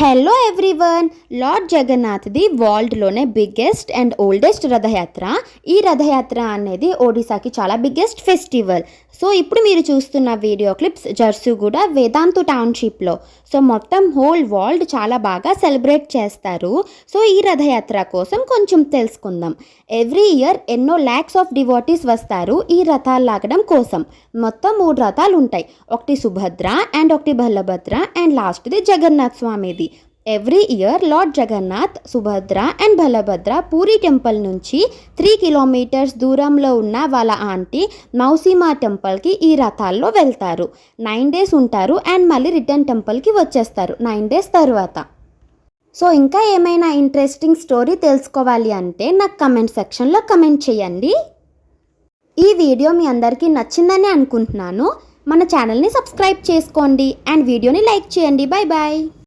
Hello everyone, lord జగన్నాథ్ది వరల్డ్లోనే biggest and oldest Rath Yatra. ఈ రథయాత్ర అనేది ఒడిశాకి చాలా బిగ్గెస్ట్ ఫెస్టివల్. సో ఇప్పుడు మీరు చూస్తున్న వీడియో క్లిప్స్ జర్సుగూడ వేదాంతు టౌన్షిప్లో. సో మొత్తం హోల్ వరల్డ్ చాలా బాగా సెలబ్రేట్ చేస్తారు. సో ఈ రథయాత్ర కోసం కొంచెం తెలుసుకుందాం. ఎవ్రీ ఇయర్ ఎన్నో ల్యాక్స్ ఆఫ్ డివోటీస్ వస్తారు ఈ రథాలు లాగడం కోసం. మొత్తం 3 రథాలు ఉంటాయి. ఒకటి సుభద్ర అండ్ ఒకటి బలభద్ర అండ్ లాస్ట్ది జగన్నాథ్ స్వామిది. Every year lord Jagannath, Subhadra and Balabhadra Puri temple నుంచి 3 కిలోమీటర్స్ దూరంలో ఉన్న వాళ్ళ ఆంటీ మౌసీమా టెంపుల్కి ఈ రథాల్లో వెళ్తారు. 9 డేస్ ఉంటారు అండ్ మళ్ళీ రిటర్న్ టెంపుల్కి వచ్చేస్తారు 9 డేస్ తర్వాత. సో ఇంకా ఏమైనా ఇంట్రెస్టింగ్ స్టోరీ తెలుసుకోవాలి అంటే నాకు కమెంట్ సెక్షన్లో కమెంట్ చేయండి. ఈ వీడియో మీ అందరికీ నచ్చిందని అనుకుంటున్నాను. మన ఛానల్ని సబ్స్క్రైబ్ చేసుకోండి అండ్ వీడియోని లైక్ చేయండి. Bye bye.